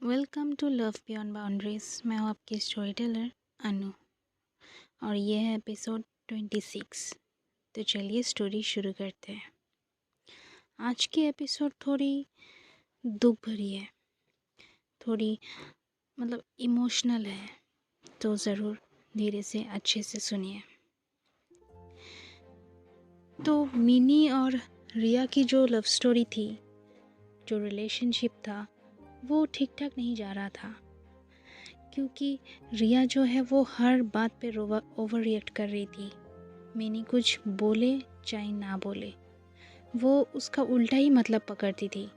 Welcome to love beyond boundaries. मैं हूँ आपकी स्टोरी टेलर अनु और ये है एपिसोड 26। तो चलिए स्टोरी शुरू करते हैं। आज की एपिसोड थोड़ी दुख भरी है, थोड़ी इमोशनल है, तो ज़रूर धीरे से अच्छे से सुनिए। तो मिनी और रिया की जो लव स्टोरी थी, जो रिलेशनशिप था, वो ठीक ठाक नहीं जा रहा था, क्योंकि रिया जो है वो हर बात पे ओवर रिएक्ट कर रही थी। मिनी कुछ बोले चाहे ना बोले, वो उसका उल्टा ही मतलब पकड़ती थी।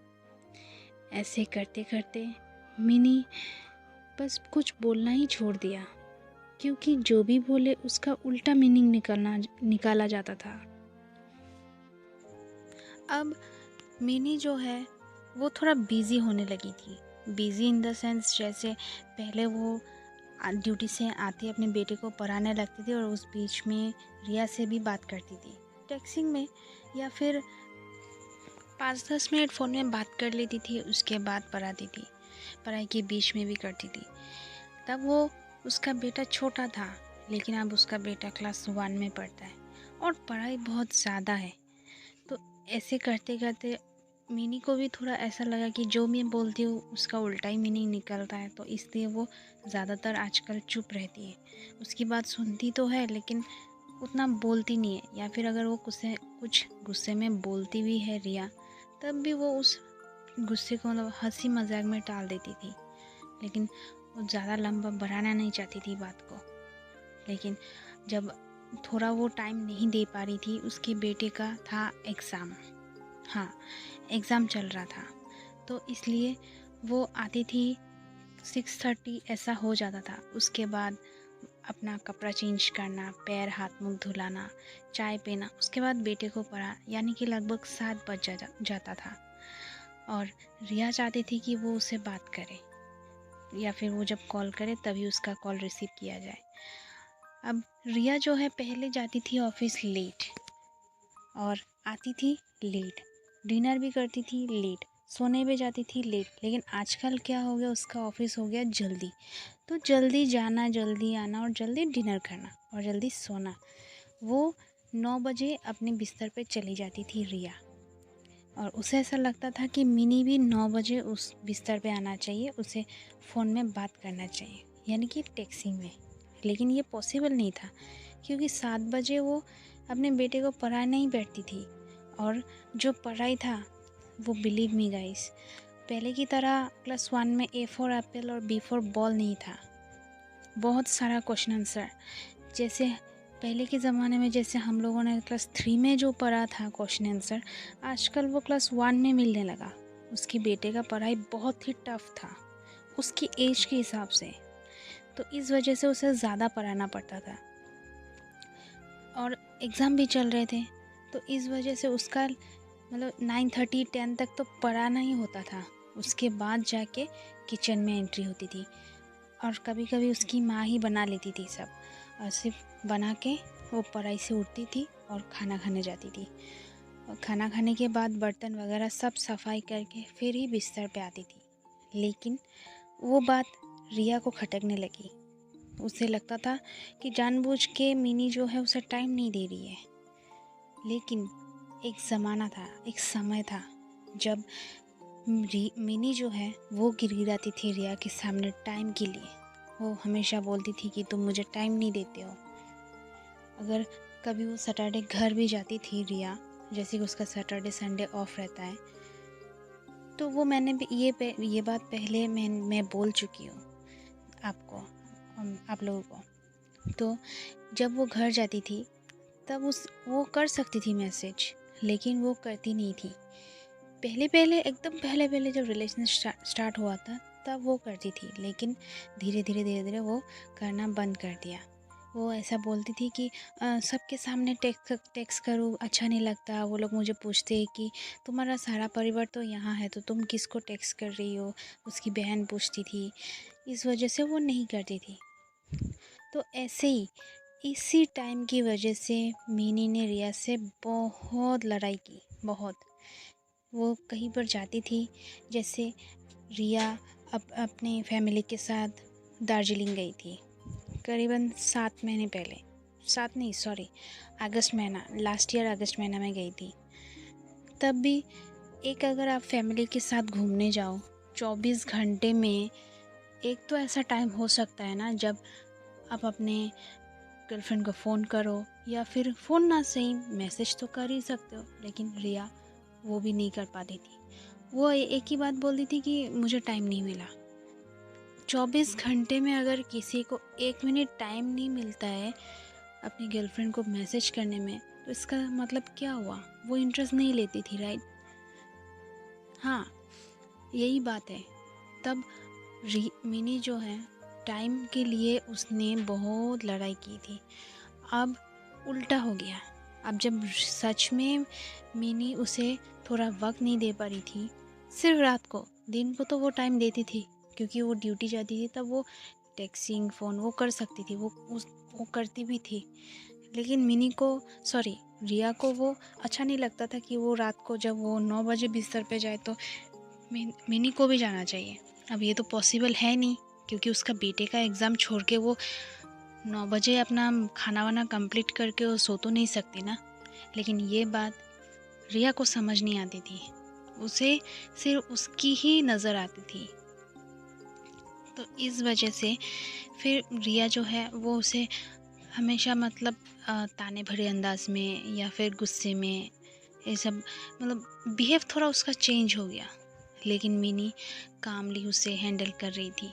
ऐसे करते करते मिनी बस कुछ बोलना ही छोड़ दिया, क्योंकि जो भी बोले उसका उल्टा मीनिंग निकाला जाता था। अब मिनी जो है वो थोड़ा बिज़ी होने लगी थी। बिज़ी इन द सेंस, जैसे पहले वो ड्यूटी से आते अपने बेटे को पढ़ाने लगती थी और उस बीच में रिया से भी बात करती थी टेक्सिंग में, या फिर 5-10 मिनट फ़ोन में बात कर लेती थी, उसके बाद पढ़ाती थी, पढ़ाई के बीच में भी करती थी। तब वो उसका बेटा छोटा था, लेकिन अब उसका बेटा क्लास 1 में पढ़ता है और पढ़ाई बहुत ज़्यादा है। तो ऐसे करते करते मिनी को भी थोड़ा ऐसा लगा कि जो मैं बोलती हूँ उसका उल्टा ही मीनिंग निकलता है, तो इसलिए वो ज़्यादातर आजकल चुप रहती है। उसकी बात सुनती तो है लेकिन उतना बोलती नहीं है, या फिर अगर वो कुछ गुस्से में बोलती भी है रिया, तब भी वो उस गुस्से को हंसी मजाक में टाल देती थी। लेकिन वो ज़्यादा लंबा बढ़ाना नहीं चाहती थी बात को। लेकिन जब थोड़ा वो टाइम नहीं दे पा रही थी, उसके बेटे का था एग्ज़ाम। हाँ, एग्ज़ाम चल रहा था, तो इसलिए वो आती थी 6:30 ऐसा हो जाता था। उसके बाद अपना कपड़ा चेंज करना, पैर हाथ मुंह धुलाना, चाय पीना, उसके बाद बेटे को पढ़ा, यानी कि लगभग 7 बज जाता था। और रिया चाहती थी कि वो उससे बात करे, या फिर वो जब कॉल करे तभी उसका कॉल रिसीव किया जाए। अब रिया जो है पहले जाती थी ऑफिस लेट और आती थी लेट, डिनर भी करती थी लेट, सोने भी जाती थी लेट। लेकिन आजकल क्या हो गया, उसका ऑफिस हो गया जल्दी, तो जल्दी जाना, जल्दी आना और जल्दी डिनर करना और जल्दी सोना। वो 9 बजे अपने बिस्तर पे चली जाती थी रिया, और उसे ऐसा लगता था कि मिनी भी 9 बजे उस बिस्तर पे आना चाहिए, उसे फ़ोन में बात करना चाहिए, यानी कि टेक्सिंग में। लेकिन ये पॉसिबल नहीं था, क्योंकि 7 बजे वो अपने बेटे को पढ़ाने ही बैठती थी। और जो पढ़ाई था वो, बिलीव मी गाइस, पहले की तरह क्लास 1 में A फॉर एप्पल और B फॉर बॉल नहीं था। बहुत सारा क्वेश्चन आंसर, जैसे पहले के ज़माने में जैसे हम लोगों ने क्लास 3 में जो पढ़ा था क्वेश्चन आंसर, आजकल वो क्लास 1 में मिलने लगा। उसके बेटे का पढ़ाई बहुत ही टफ था उसकी एज के हिसाब से, तो इस वजह से उसे ज़्यादा पढ़ाना पड़ता था। और एग्ज़ाम भी चल रहे थे, तो इस वजह से उसका 9:30 10 तक तो पढ़ाना ही होता था। उसके बाद जाके किचन में एंट्री होती थी, और कभी कभी उसकी माँ ही बना लेती थी सब, और सिर्फ बना के वो पढ़ाई से उठती थी और खाना खाने जाती थी। और खाना खाने के बाद बर्तन वगैरह सब सफाई करके फिर ही बिस्तर पे आती थी। लेकिन वो बात रिया को खटकने लगी। उसे लगता था कि जानबूझ के मिनी जो है उसे टाइम नहीं दे रही है। लेकिन एक ज़माना था, एक समय था, जब मिनी जो है वो गिड़गिड़ाती थी रिया के सामने टाइम के लिए। वो हमेशा बोलती थी कि तुम मुझे टाइम नहीं देते हो। अगर कभी वो सैटरडे घर भी जाती थी रिया, जैसे कि उसका सैटरडे संडे ऑफ रहता है, तो वो मैंने भी ये बात पहले मैं बोल चुकी हूँ आपको, आप लोगों को। तो जब वो घर जाती थी तब वो कर सकती थी मैसेज, लेकिन वो करती नहीं थी। एकदम पहले जब रिलेशन स्टार्ट हुआ था तब वो करती थी, लेकिन धीरे धीरे वो करना बंद कर दिया। वो ऐसा बोलती थी कि सबके सामने टेक्स्ट करूँ अच्छा नहीं लगता, वो लोग मुझे पूछते हैं कि तुम्हारा सारा परिवार तो यहाँ है तो तुम किसको टेक्स्ट कर रही हो, उसकी बहन पूछती थी। इस वजह से वो नहीं करती थी। तो ऐसे ही इसी टाइम की वजह से मिनी ने रिया से बहुत लड़ाई की, बहुत। वो कहीं पर जाती थी, जैसे रिया अपनी फैमिली के साथ दार्जिलिंग गई थी, करीबन 7 महीने पहले। 7 नहीं, सॉरी, अगस्त महीना, लास्ट ईयर अगस्त महीना में गई थी। तब भी एक अगर आप फैमिली के साथ घूमने जाओ 24 घंटे में, एक तो ऐसा टाइम हो सकता है ना जब आप अपने गर्लफ्रेंड को फ़ोन करो, या फिर फ़ोन ना सही मैसेज तो कर ही सकते हो। लेकिन रिया वो भी नहीं कर पाती थी। वो एक ही बात बोलती थी कि मुझे टाइम नहीं मिला। 24 घंटे में अगर किसी को 1 मिनट टाइम नहीं मिलता है अपनी गर्लफ्रेंड को मैसेज करने में, तो इसका मतलब क्या हुआ? वो इंटरेस्ट नहीं लेती थी, राइट? हाँ, यही बात है। तब मिनी जो है, टाइम के लिए उसने बहुत लड़ाई की थी। अब उल्टा हो गया। अब जब सच में मिनी उसे थोड़ा वक्त नहीं दे पा रही थी, सिर्फ रात को, दिन को तो वो टाइम देती थी क्योंकि वो ड्यूटी जाती थी, तब वो टेक्सिंग फ़ोन वो कर सकती थी, वो करती भी थी। लेकिन रिया को वो अच्छा नहीं लगता था कि वो रात को जब वो 9 बजे बिस्तर पे जाए तो मिनी को भी जाना चाहिए। अब ये तो पॉसिबल है नहीं क्योंकि उसका बेटे का एग्ज़ाम छोड़ के वो 9 बजे अपना खाना वाना कंप्लीट करके वो सो तो नहीं सकती ना। लेकिन ये बात रिया को समझ नहीं आती थी, उसे सिर्फ उसकी ही नज़र आती थी। तो इस वजह से फिर रिया जो है वो उसे हमेशा ताने भरे अंदाज में या फिर गुस्से में, ये सब बिहेव थोड़ा उसका चेंज हो गया। लेकिन मिनी कामली उसे हैंडल कर रही थी।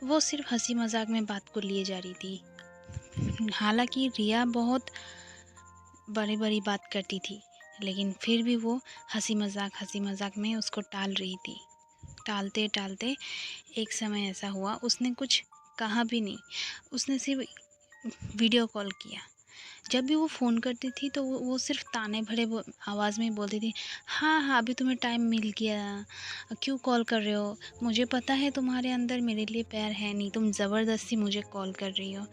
वो सिर्फ हंसी मजाक में बात को लिए जा रही थी। हालांकि रिया बहुत बड़ी बड़ी बात करती थी, लेकिन फिर भी वो हंसी मजाक में उसको टाल रही थी। टालते टालते एक समय ऐसा हुआ, उसने कुछ कहा भी नहीं, उसने सिर्फ वीडियो कॉल किया। जब भी वो फ़ोन करती थी तो वो सिर्फ ताने भरे आवाज़ में बोलती थी, हाँ हाँ अभी तुम्हें टाइम मिल गया, क्यों कॉल कर रहे हो, मुझे पता है तुम्हारे अंदर मेरे लिए प्यार है नहीं, तुम ज़बरदस्ती मुझे कॉल कर रही हो,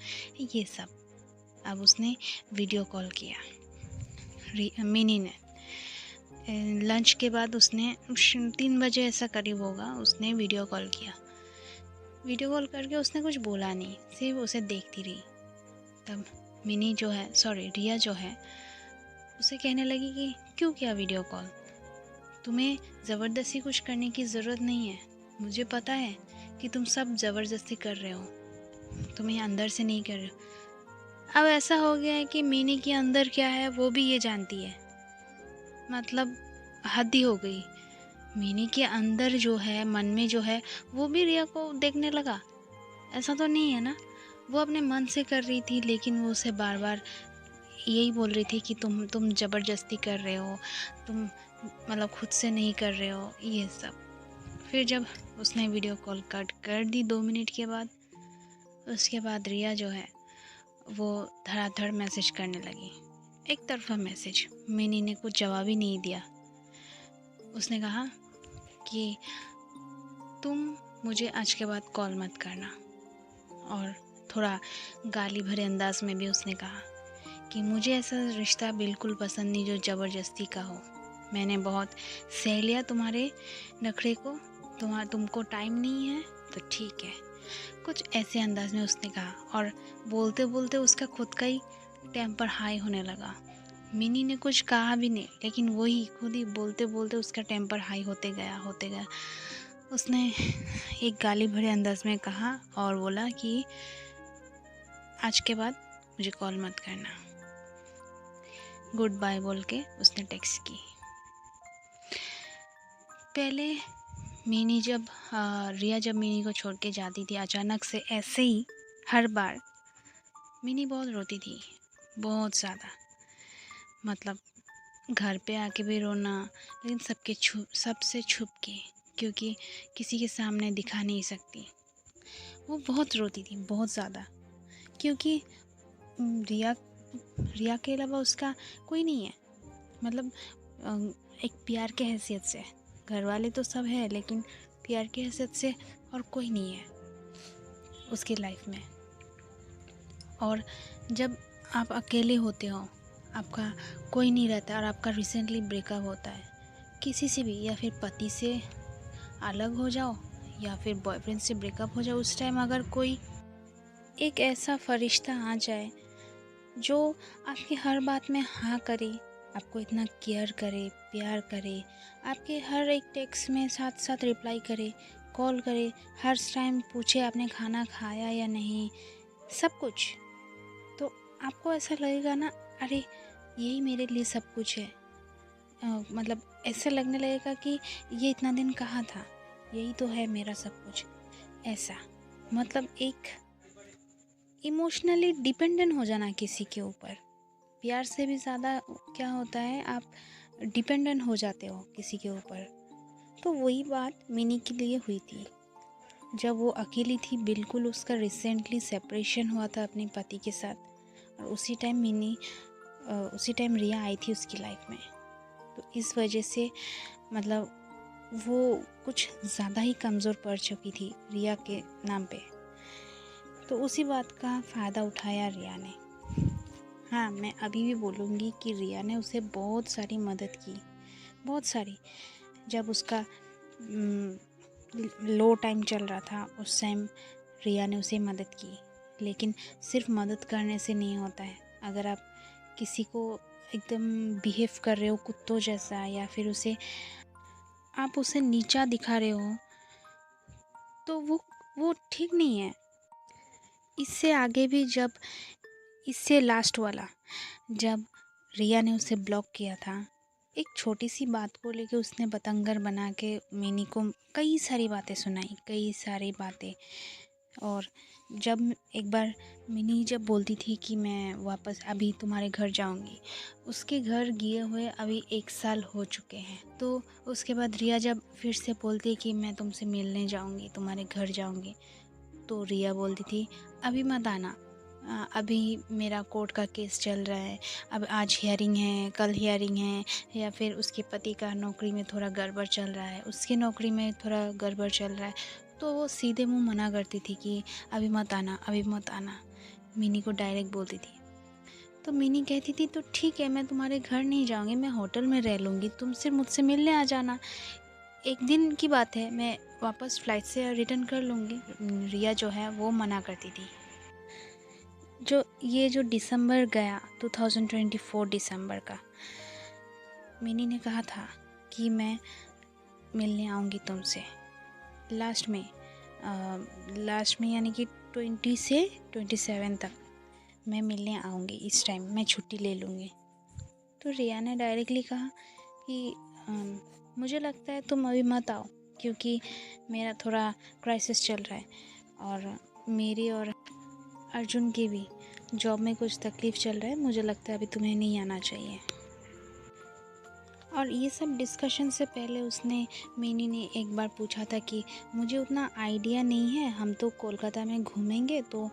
ये सब। अब उसने वीडियो कॉल किया मिनी ने। लंच के बाद उसने 3 बजे ऐसा करीब होगा, उसने वीडियो कॉल किया। वीडियो कॉल करके उसने कुछ बोला नहीं, सिर्फ उसे देखती रही। तब रिया जो है उसे कहने लगी कि क्यों किया वीडियो कॉल, तुम्हें ज़बरदस्ती कुछ करने की ज़रूरत नहीं है, मुझे पता है कि तुम सब ज़बरदस्ती कर रहे हो, तुम्हें अंदर से नहीं कर रहे हो। अब ऐसा हो गया है कि मिनी के अंदर क्या है वो भी ये जानती है। हद ही हो गई। मिनी के अंदर जो है, मन में जो है, वो भी रिया को देखने लगा। ऐसा तो नहीं है ना, वो अपने मन से कर रही थी, लेकिन वो उसे बार बार यही बोल रही थी कि तुम ज़बरदस्ती कर रहे हो, तुम खुद से नहीं कर रहे हो, ये सब। फिर जब उसने वीडियो कॉल कट कर दी 2 मिनट के बाद, उसके बाद रिया जो है वो धड़ाधड़ मैसेज करने लगी, एक तरफा मैसेज। मिनी ने कुछ जवाब ही नहीं दिया। उसने कहा कि तुम मुझे आज के बाद कॉल मत करना, और थोड़ा गाली भरे अंदाज में भी उसने कहा कि मुझे ऐसा रिश्ता बिल्कुल पसंद नहीं जो ज़बरदस्ती का हो। मैंने बहुत सह लिया तुम्हारे नखरे को, तुमको टाइम नहीं है तो ठीक है, कुछ ऐसे अंदाज में उसने कहा। और बोलते बोलते उसका खुद का ही टेम्पर हाई होने लगा। मिनी ने कुछ कहा भी नहीं, लेकिन वही खुद ही बोलते बोलते उसका टेम्पर हाई होते गया। उसने एक गाली भरे अंदाज में कहा और बोला कि आज के बाद मुझे कॉल मत करना। गुड बाय बोल के उसने टेक्स्ट की। पहले रिया जब मिनी को छोड़ के जाती थी अचानक से ऐसे ही, हर बार मिनी बहुत रोती थी, बहुत ज़्यादा। घर पे आके भी रोना, लेकिन सबसे छुप के, क्योंकि किसी के सामने दिखा नहीं सकती। वो बहुत रोती थी, बहुत ज़्यादा, क्योंकि रिया के अलावा उसका कोई नहीं है। एक प्यार के हैसियत से, घर वाले तो सब है, लेकिन प्यार की हैसियत से और कोई नहीं है उसकी लाइफ में। और जब आप अकेले होते हो, आपका कोई नहीं रहता, और आपका रिसेंटली ब्रेकअप होता है किसी से भी, या फिर पति से अलग हो जाओ या फिर बॉयफ्रेंड से ब्रेकअप हो जाए, उस टाइम अगर कोई एक ऐसा फरिश्ता आ जाए जो आपकी हर बात में हाँ करे, आपको इतना केयर करे, प्यार करे, आपके हर एक टेक्स्ट में साथ साथ रिप्लाई करे, कॉल करे, हर टाइम पूछे आपने खाना खाया या नहीं, सब कुछ, तो आपको ऐसा लगेगा ना, अरे यही मेरे लिए सब कुछ है। मतलब ऐसा लगने लगेगा कि ये इतना दिन कहाँ था, यही तो है मेरा सब कुछ। ऐसा मतलब एक इमोशनली डिपेंडेंट हो जाना किसी के ऊपर। प्यार से भी ज़्यादा क्या होता है, आप डिपेंडेंट हो जाते हो किसी के ऊपर। तो वही बात मिनी के लिए हुई थी। जब वो अकेली थी, बिल्कुल उसका रिसेंटली सेपरेशन हुआ था अपने पति के साथ, और उसी टाइम रिया आई थी उसकी लाइफ में। तो इस वजह से मतलब वो कुछ ज़्यादा ही कमज़ोर पड़ चुकी थी रिया के नाम पे। तो उसी बात का फ़ायदा उठाया रिया ने। हाँ, मैं अभी भी बोलूँगी कि रिया ने उसे बहुत सारी मदद की, बहुत सारी। जब उसका लो टाइम चल रहा था, उस टाइम रिया ने उसे मदद की। लेकिन सिर्फ मदद करने से नहीं होता है। अगर आप किसी को एकदम बिहेव कर रहे हो कुत्तों जैसा, या फिर आप उसे नीचा दिखा रहे हो, तो वो ठीक नहीं है। इससे आगे भी, इससे लास्ट वाला, जब रिया ने उसे ब्लॉक किया था, एक छोटी सी बात को लेके उसने बतंगर बना के मिनी को कई सारी बातें सुनाई, कई सारी बातें। और जब एक बार मिनी जब बोलती थी कि मैं वापस अभी तुम्हारे घर जाऊंगी, उसके घर गए हुए अभी 1 साल हो चुके हैं। तो उसके बाद रिया जब फिर से बोलती कि मैं तुमसे मिलने जाऊंगी, तुम्हारे घर जाऊंगी, तो रिया बोलती थी अभी मत आना, अभी मेरा कोर्ट का केस चल रहा है, अब आज हियरिंग है, कल हियरिंग है, या फिर उसके पति का नौकरी में थोड़ा गड़बड़ चल रहा है, उसकी नौकरी में थोड़ा गड़बड़ चल रहा है। तो वो सीधे मुंह मना करती थी कि अभी मत आना, अभी मत आना। मिनी को डायरेक्ट बोलती थी। तो मिनी कहती थी तो ठीक है, मैं तुम्हारे घर नहीं जाऊँगी, मैं होटल में रह लूँगी, तुम सिर्फ मुझसे मिलने आ जाना, 1 दिन की बात है, मैं वापस फ़्लाइट से रिटर्न कर लूँगी। रिया जो है वो मना करती थी। जो दिसंबर गया, 2024 दिसंबर का, मिनी ने कहा था कि मैं मिलने आऊँगी तुमसे लास्ट में यानी कि 20 से 27 तक मैं मिलने आऊँगी, इस टाइम मैं छुट्टी ले लूँगी। तो रिया ने डायरेक्टली कहा कि मुझे लगता है तुम अभी मत आओ, क्योंकि मेरा थोड़ा क्राइसिस चल रहा है, और मेरी और अर्जुन की भी जॉब में कुछ तकलीफ़ चल रहा है, मुझे लगता है अभी तुम्हें नहीं आना चाहिए। और ये सब डिस्कशन से पहले मिनी ने एक बार पूछा था कि मुझे उतना आइडिया नहीं है, हम तो कोलकाता में घूमेंगे, तो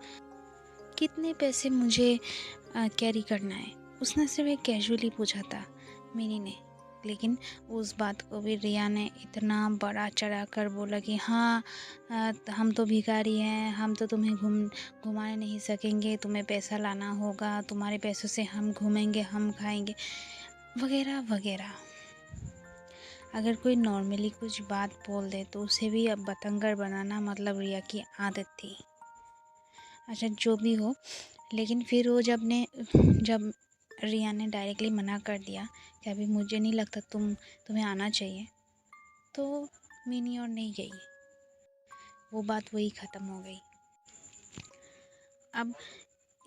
कितने पैसे मुझे कैरी करना है। उसने सिर्फ एक कैजुअली पूछा था मिनी ने, लेकिन उस बात को भी रिया ने इतना बड़ा चढ़ा कर बोला कि हाँ, हम तो भिखारी हैं, हम तो तुम्हें घुमाने नहीं सकेंगे, तुम्हें पैसा लाना होगा, तुम्हारे पैसों से हम घूमेंगे, हम खाएंगे, वगैरह वगैरह। अगर कोई नॉर्मली कुछ बात बोल दे तो उसे भी अब बतंगर बनाना मतलब रिया की आदत थी। अच्छा, जो भी हो, लेकिन फिर वो जब रिया ने डायरेक्टली मना कर दिया कि अभी मुझे नहीं लगता तुम्हें आना चाहिए, तो मिनी और नहीं गई, वो बात वही ख़त्म हो गई। अब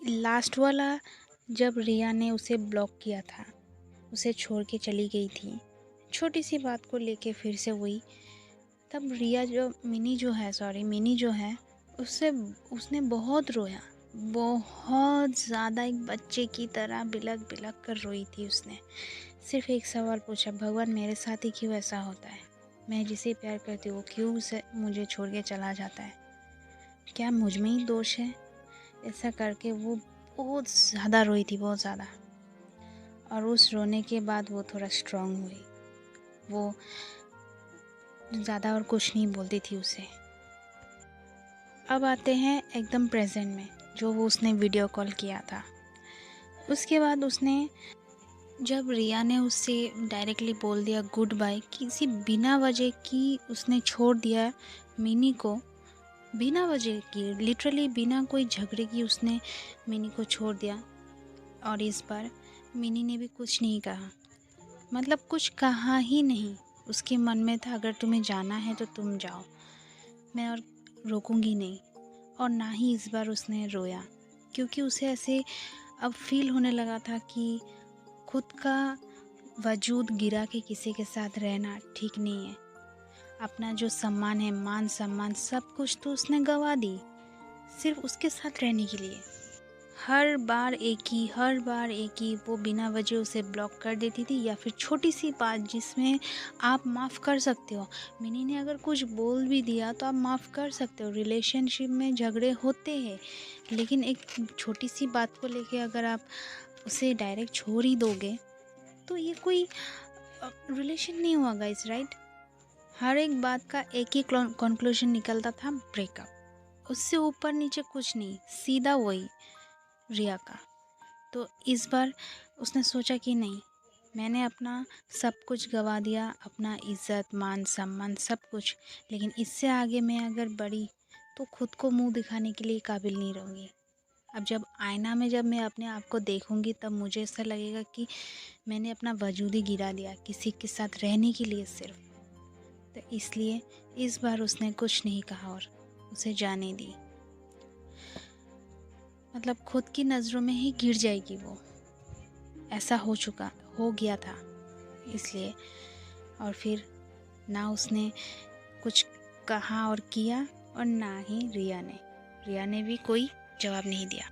लास्ट वाला, जब रिया ने उसे ब्लॉक किया था, उसे छोड़ के चली गई थी, छोटी सी बात को लेके फिर से वही, तब मिनी जो है उसने बहुत रोया, बहुत ज़्यादा, एक बच्चे की तरह बिलक बिलक कर रोई थी उसने। सिर्फ एक सवाल पूछा, भगवान मेरे साथ ही क्यों ऐसा होता है, मैं जिसे प्यार करती हूँ वो क्यों मुझे छोड़ के चला जाता है, क्या मुझ में ही दोष है। ऐसा करके वो बहुत ज़्यादा रोई थी, बहुत ज़्यादा। और उस रोने के बाद वो थोड़ा स्ट्रांग हुई, वो ज़्यादा और कुछ नहीं बोलती थी उसे। अब आते हैं एकदम प्रेजेंट में, जो वो उसने वीडियो कॉल किया था। उसके बाद जब रिया ने उससे डायरेक्टली बोल दिया गुड बाय, किसी बिना वजह की उसने छोड़ दिया, मिनी को बिना वजह की, लिटरली बिना कोई झगड़े की उसने मिनी को छोड़ दिया। और इस बार मिनी ने भी कुछ नहीं कहा, मतलब कुछ कहा ही नहीं। उसके मन में था अगर तुम्हें जाना है तो तुम जाओ, मैं और रोकूंगी नहीं। और ना ही इस बार उसने रोया, क्योंकि उसे ऐसे अब फील होने लगा था कि खुद का वजूद गिरा के किसी के साथ रहना ठीक नहीं है। अपना जो सम्मान है, मान सम्मान, सब कुछ तो उसने गंवा दी सिर्फ उसके साथ रहने के लिए। हर बार एक ही वो बिना वजह उसे ब्लॉक कर देती थी, या फिर छोटी सी बात जिसमें आप माफ़ कर सकते हो। मिनी ने अगर कुछ बोल भी दिया तो आप माफ़ कर सकते हो, रिलेशनशिप में झगड़े होते हैं, लेकिन एक छोटी सी बात को लेके अगर आप उसे डायरेक्ट छोड़ ही दोगे तो ये कोई रिलेशन नहीं हुआ गाइस, राइट। हर एक बात का एक ही कंक्लूजन निकलता था, ब्रेकअप। उससे ऊपर नीचे कुछ नहीं, सीधा वही रिया का। तो इस बार उसने सोचा कि नहीं, मैंने अपना सब कुछ गवा दिया, अपना इज्जत मान सम्मान सब कुछ, लेकिन इससे आगे मैं अगर बढ़ी तो खुद को मुंह दिखाने के लिए काबिल नहीं रहूँगी। अब जब आईना में जब मैं अपने आप को देखूँगी तब मुझे ऐसा लगेगा कि मैंने अपना वजूद ही गिरा दिया किसी के साथ रहने के लिए सिर्फ। तो इसलिए इस बार उसने कुछ नहीं कहा और उसे जाने दी। मतलब खुद की नज़रों में ही गिर जाएगी वो, ऐसा हो गया था इसलिए। और फिर ना उसने कुछ कहा और किया, और ना ही रिया ने भी कोई जवाब नहीं दिया।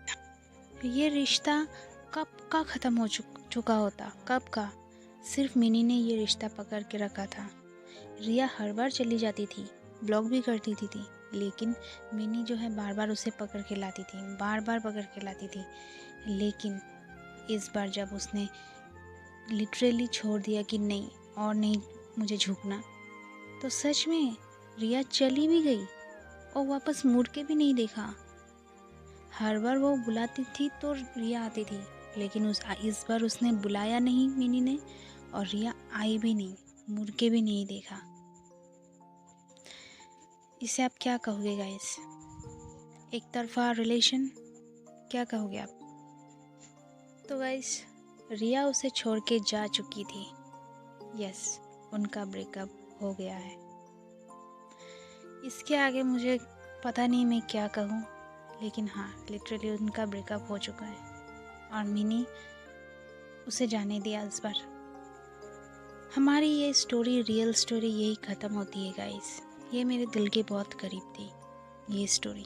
ये रिश्ता कब का ख़त्म हो चुका होता, कब का। सिर्फ मिनी ने ये रिश्ता पकड़ के रखा था। रिया हर बार चली जाती थी, ब्लॉक भी कर देती थी, लेकिन मिनी जो है बार बार उसे पकड़ के लाती थी, बार बार पकड़ के लाती थी। लेकिन इस बार जब उसने लिटरली छोड़ दिया कि नहीं और नहीं मुझे झुकना, तो सच में रिया चली भी गई और वापस मुड़ के भी नहीं देखा। हर बार वो बुलाती थी तो रिया आती थी, लेकिन इस बार उसने बुलाया नहीं मिनी ने, और रिया आई भी नहीं, मुड़ के भी नहीं देखा। इसे आप क्या कहोगे गाइस? एक तरफा रिलेशन, क्या कहोगे आप? तो गाइस, रिया उसे छोड़ के जा चुकी थी। यस, उनका ब्रेकअप हो गया है। इसके आगे मुझे पता नहीं मैं क्या कहूँ, लेकिन हाँ, लिटरली उनका ब्रेकअप हो चुका है और मिनी उसे जाने दिया इस बार। हमारी ये स्टोरी, रियल स्टोरी यही ख़त्म होती है गाइस। ये मेरे दिल के बहुत करीब थी ये स्टोरी।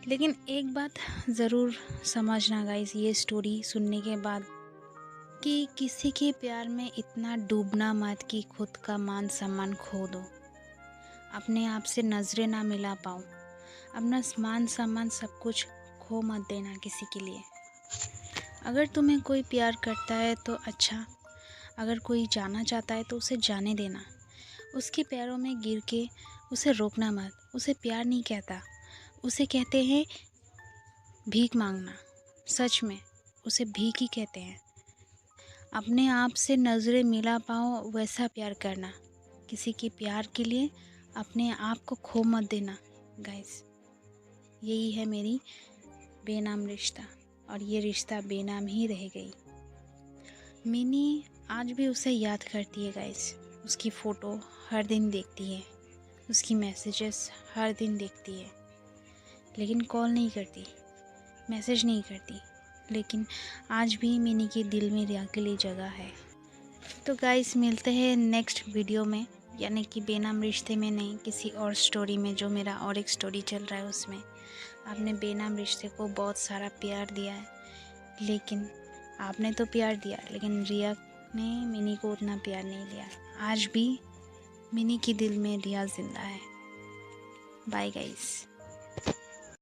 लेकिन एक बात ज़रूर समझना गाइस, ये स्टोरी सुनने के बाद, कि किसी के प्यार में इतना डूबना मत कि खुद का मान सम्मान खो दो, अपने आप से नज़रें ना मिला पाओ, अपना मान सम्मान सब कुछ खो मत देना किसी के लिए। अगर तुम्हें कोई प्यार करता है तो अच्छा, अगर कोई जाना चाहता है तो उसे जाने देना। उसके पैरों में गिर के उसे रोकना मत। उसे प्यार नहीं कहता, उसे कहते हैं भीख मांगना। सच में उसे भीख ही कहते हैं। अपने आप से नज़रें मिला पाओ वैसा प्यार करना। किसी के प्यार के लिए अपने आप को खो मत देना गाइस। यही है मेरी बेनाम रिश्ता, और ये रिश्ता बेनाम ही रह गई। मिनी आज भी उसे याद करती है गाइस। उसकी फ़ोटो हर दिन देखती है, उसकी मैसेजेस हर दिन देखती है, लेकिन कॉल नहीं करती, मैसेज नहीं करती। लेकिन आज भी मिनी के दिल में रिया के लिए जगह है। तो गाइस, मिलते हैं नेक्स्ट वीडियो में, यानी कि बेनाम रिश्ते में नहीं, किसी और स्टोरी में, जो मेरा और एक स्टोरी चल रहा है उसमें। आपने बेनाम रिश्ते को बहुत सारा प्यार दिया है, लेकिन आपने तो प्यार दिया, लेकिन रिया ने मिनी को उतना प्यार नहीं दिया। आज भी मिनी के दिल में रिया जिंदा है। Bye guys.